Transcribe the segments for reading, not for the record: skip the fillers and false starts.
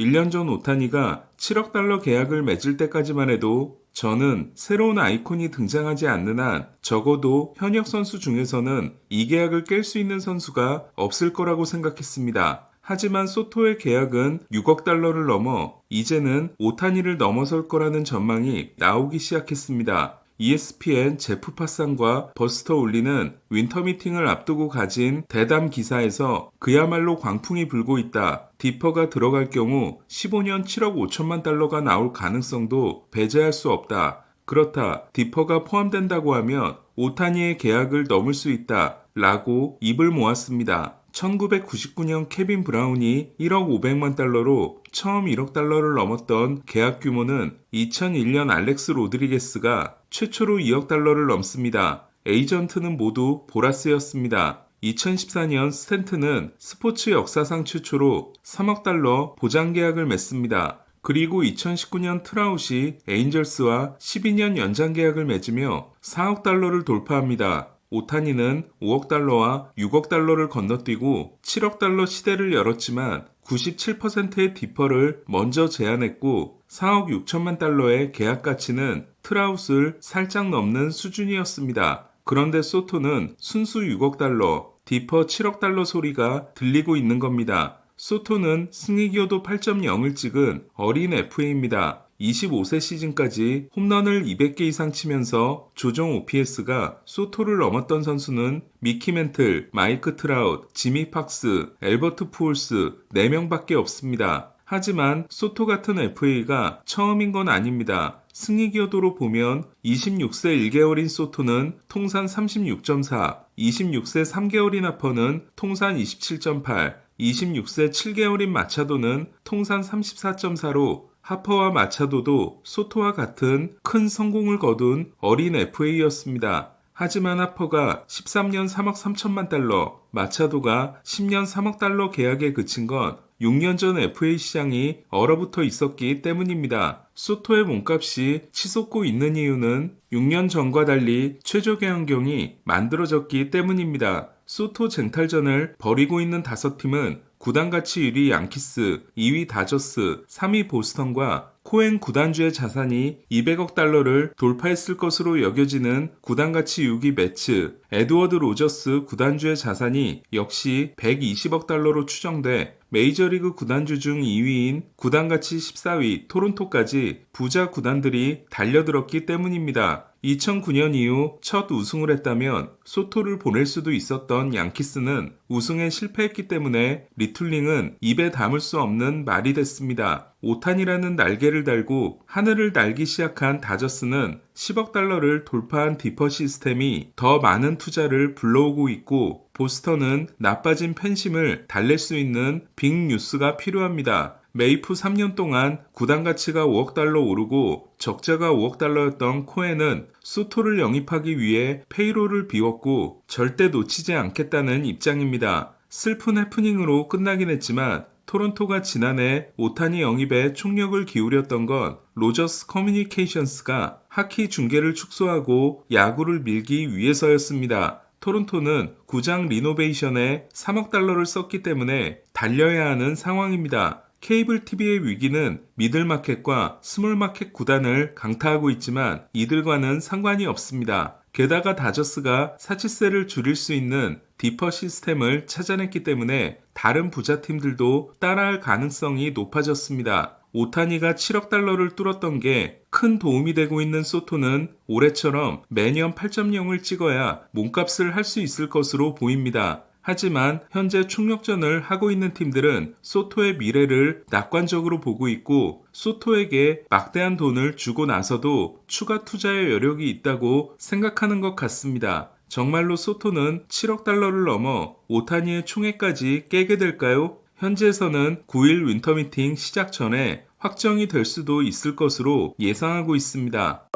1년 전 오타니가 7억 달러 계약을 맺을 때까지만 해도 저는 새로운 아이콘이 등장하지 않는 한 적어도 현역 선수 중에서는 이 계약을 깰 수 있는 선수가 없을 거라고 생각했습니다. 하지만 소토의 계약은 6억 달러를 넘어 이제는 오타니를 넘어설 거라는 전망이 나오기 시작했습니다. ESPN 제프 파산과 버스터 올리는 윈터 미팅을 앞두고 가진 대담 기사에서 그야말로 광풍이 불고 있다. 디퍼가 들어갈 경우 15년 7억 5천만 달러가 나올 가능성도 배제할 수 없다. 그렇다. 디퍼가 포함된다고 하면 오타니의 계약을 넘을 수 있다. 라고 입을 모았습니다. 1999년 케빈 브라운이 1억 500만 달러로 처음 1억 달러를 넘었던 계약 규모는 2001년 알렉스 로드리게스가 최초로 2억 달러를 넘습니다. 에이전트는 모두 보라스였습니다. 2014년 스탠튼은 스포츠 역사상 최초로 3억 달러 보장 계약을 맺습니다. 그리고 2019년 트라웃이 에인절스와 12년 연장 계약을 맺으며 4억 달러를 돌파합니다. 오타니는 5억 달러와 6억 달러를 건너뛰고 7억 달러 시대를 열었지만 97%의 디퍼를 먼저 제안했고 4억 6천만 달러의 계약 가치는 트라웃을 살짝 넘는 수준이었습니다. 그런데 소토는 순수 6억 달러, 디퍼 7억 달러 소리가 들리고 있는 겁니다. 소토는 승리 기여도 8.0을 찍은 어린 FA입니다. 25세 시즌까지 홈런을 200개 이상 치면서 조정 OPS가 소토를 넘었던 선수는 미키 멘틀, 마이크 트라웃, 지미 팍스, 엘버트 푸올스 4명밖에 없습니다. 하지만 소토 같은 FA가 처음인 건 아닙니다. 승리 기여도로 보면 26세 1개월인 소토는 통산 36.4, 26세 3개월인 하퍼는 통산 27.8, 26세 7개월인 마차도는 통산 34.4로 하퍼와 마차도도 소토와 같은 큰 성공을 거둔 어린 FA였습니다. 하지만 하퍼가 13년 3억 3천만 달러, 마차도가 10년 3억 달러 계약에 그친 건 6년 전 FA 시장이 얼어붙어 있었기 때문입니다. 소토의 몸값이 치솟고 있는 이유는 6년 전과 달리 최적의 환경이 만들어졌기 때문입니다. 소토 쟁탈전을 벌이고 있는 5팀은 구단 가치 1위 양키스, 2위 다저스, 3위 보스턴과 코엔 구단주의 자산이 200억 달러를 돌파했을 것으로 여겨지는 구단 가치 6위 매츠, 에드워드 로저스 구단주의 자산이 역시 120억 달러로 추정돼 메이저리그 구단주 중 2위인 구단 가치 14위 토론토까지 부자 구단들이 달려들었기 때문입니다. 2009년 이후 첫 우승을 했다면 소토를 보낼 수도 있었던 양키스는 우승에 실패했기 때문에 리툴링은 입에 담을 수 없는 말이 됐습니다. 오탄이라는 날개를 달고 하늘을 날기 시작한 다저스는 10억 달러를 돌파한 디퍼 시스템이 더 많은 투자를 불러오고 있고 보스턴은 나빠진 팬심을 달랠 수 있는 빅 뉴스가 필요합니다. 매입 후 3년 동안 구단 가치가 5억 달러 오르고 적자가 5억 달러였던 코엔은 소토를 영입하기 위해 페이롤을 비웠고 절대 놓치지 않겠다는 입장입니다. 슬픈 해프닝으로 끝나긴 했지만 토론토가 지난해 오타니 영입에 총력을 기울였던 건 로저스 커뮤니케이션스가 하키 중계를 축소하고 야구를 밀기 위해서였습니다. 토론토는 구장 리노베이션에 3억 달러를 썼기 때문에 달려야 하는 상황입니다. 케이블 TV의 위기는 미들마켓과 스몰마켓 구단을 강타하고 있지만 이들과는 상관이 없습니다. 게다가 다저스가 사치세를 줄일 수 있는 디퍼 시스템을 찾아냈기 때문에 다른 부자팀들도 따라할 가능성이 높아졌습니다. 오타니가 7억 달러를 뚫었던 게 큰 도움이 되고 있는 소토는 올해처럼 매년 8.0을 찍어야 몸값을 할 수 있을 것으로 보입니다. 하지만 현재 총력전을 하고 있는 팀들은 소토의 미래를 낙관적으로 보고 있고 소토에게 막대한 돈을 주고 나서도 추가 투자의 여력이 있다고 생각하는 것 같습니다. 정말로 소토는 7억 달러를 넘어 오타니의 총액까지 깨게 될까요? 현지에서는 9일 윈터미팅 시작 전에 확정이 될 수도 있을 것으로 예상하고 있습니다.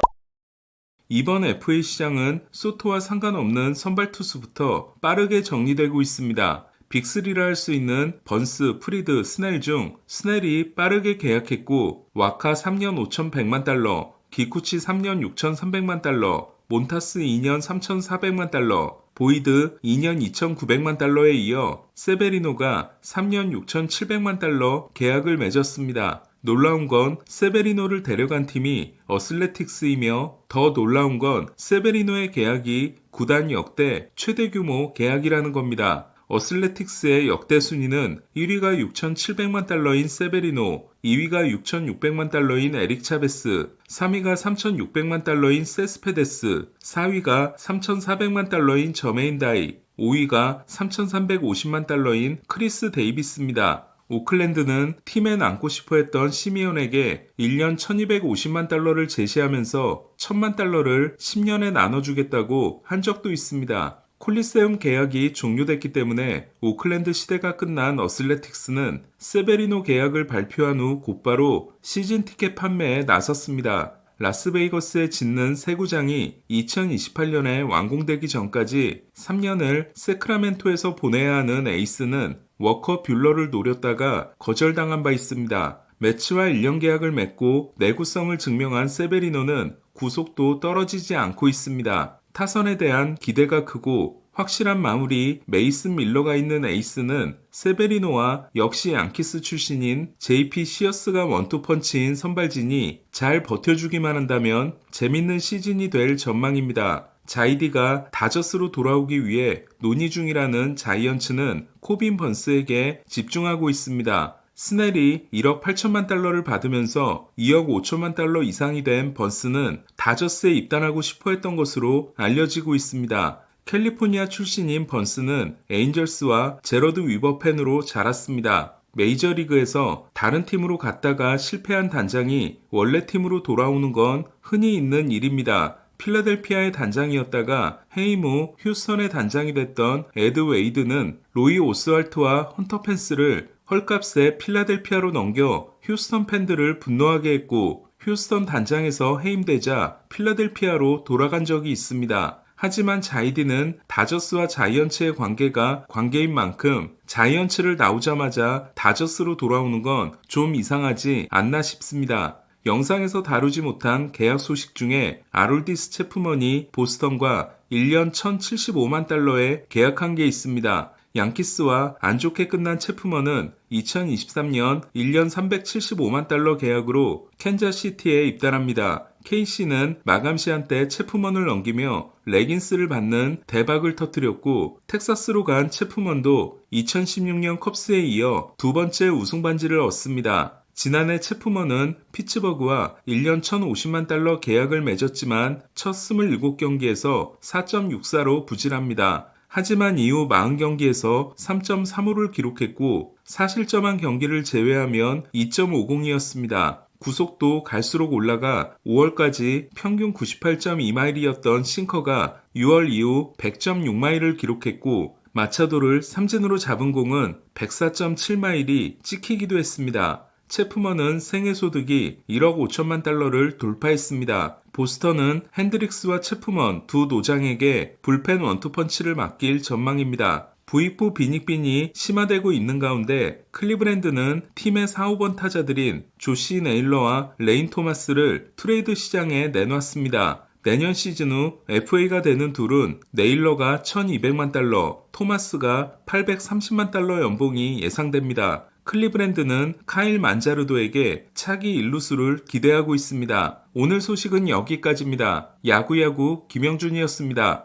이번 FA 시장은 소토와 상관없는 선발 투수부터 빠르게 정리되고 있습니다. 빅3라 할 수 있는 번스, 프리드, 스넬 중 스넬이 빠르게 계약했고 와카 3년 5,100만 달러, 기쿠치 3년 6,300만 달러, 몬타스 2년 3,400만 달러, 보이드 2년 2,900만 달러에 이어 세베리노가 3년 6,700만 달러 계약을 맺었습니다. 놀라운 건 세베리노를 데려간 팀이 어슬레틱스이며 더 놀라운 건 세베리노의 계약이 구단 역대 최대 규모 계약이라는 겁니다. 어슬레틱스의 역대 순위는 1위가 6,700만 달러인 세베리노, 2위가 6,600만 달러인 에릭 차베스, 3위가 3,600만 달러인 세스페데스, 4위가 3,400만 달러인 저메인 다이, 5위가 3,350만 달러인 크리스 데이비스입니다. 오클랜드는 팀에 남고 싶어 했던 시미온에게 1년 1,250만 달러를 제시하면서 1,000만 달러를 10년에 나눠주겠다고 한 적도 있습니다. 콜리세움 계약이 종료됐기 때문에 오클랜드 시대가 끝난 어슬레틱스는 세베리노 계약을 발표한 후 곧바로 시즌 티켓 판매에 나섰습니다. 라스베이거스에 짓는 새 구장이 2028년에 완공되기 전까지 3년을 세크라멘토에서 보내야 하는 에이스는 워커 뷰러를 노렸다가 거절당한 바 있습니다. 매치와 1년 계약을 맺고 내구성을 증명한 세베리노는 구속도 떨어지지 않고 있습니다. 타선에 대한 기대가 크고 확실한 마무리 메이슨 밀러가 있는 에이스는 세베리노와 역시 양키스 출신인 JP 시어스가 원투펀치인 선발진이 잘 버텨주기만 한다면 재밌는 시즌이 될 전망입니다. 자이디가 다저스로 돌아오기 위해 논의 중이라는 자이언츠는 코빈 번스에게 집중하고 있습니다. 스넬이 1억 8천만 달러를 받으면서 2억 5천만 달러 이상이 된 번스는 다저스에 입단하고 싶어 했던 것으로 알려지고 있습니다. 캘리포니아 출신인 번스는 에인절스와 제러드 위버 팬으로 자랐습니다. 메이저리그에서 다른 팀으로 갔다가 실패한 단장이 원래 팀으로 돌아오는 건 흔히 있는 일입니다. 필라델피아의 단장이었다가 해임 후 휴스턴의 단장이 됐던 에드 웨이드는 로이 오스왈트와 헌터 펜스를 헐값에 필라델피아로 넘겨 휴스턴 팬들을 분노하게 했고 휴스턴 단장에서 해임되자 필라델피아로 돌아간 적이 있습니다. 하지만 자이디는 다저스와 자이언츠의 관계가 관계인 만큼 자이언츠를 나오자마자 다저스로 돌아오는 건 좀 이상하지 않나 싶습니다. 영상에서 다루지 못한 계약 소식 중에 아롤디스 체프먼이 보스턴과 1년 1,075만 달러에 계약한 게 있습니다. 양키스와 안 좋게 끝난 체프먼은 2023년 1년 375만 달러 계약으로 캔자스시티에 입단합니다. KC는 마감 시한 때 체프먼을 넘기며 레긴스를 받는 대박을 터뜨렸고 텍사스로 간 체프먼도 2016년 컵스에 이어 두 번째 우승 반지를 얻습니다. 지난해 체프먼은 피츠버그와 1년 1,050만 달러 계약을 맺었지만 첫 27경기에서 4.64로 부진합니다. 하지만 이후 40경기에서 3.35를 기록했고 사실점한 경기를 제외하면 2.50이었습니다. 구속도 갈수록 올라가 5월까지 평균 98.2마일이었던 싱커가 6월 이후 100.6마일을 기록했고 마차도를 삼진으로 잡은 공은 104.7마일이 찍히기도 했습니다. 체프먼은 생애 소득이 1억 5천만 달러를 돌파했습니다. 보스턴은 핸드릭스와 체프먼 두 노장에게 불펜 원투펀치를 맡길 전망입니다. 부익부 빈익빈이 심화되고 있는 가운데 클리브랜드는 팀의 4, 5번 타자들인 조시 네일러와 레인 토마스를 트레이드 시장에 내놨습니다. 내년 시즌 후 FA가 되는 둘은 네일러가 1,200만 달러, 토마스가 830만 달러 연봉이 예상됩니다. 클리브랜드는 카일 만자르도에게 차기 일루수를 기대하고 있습니다. 오늘 소식은 여기까지입니다. 야구야구 김영준이었습니다.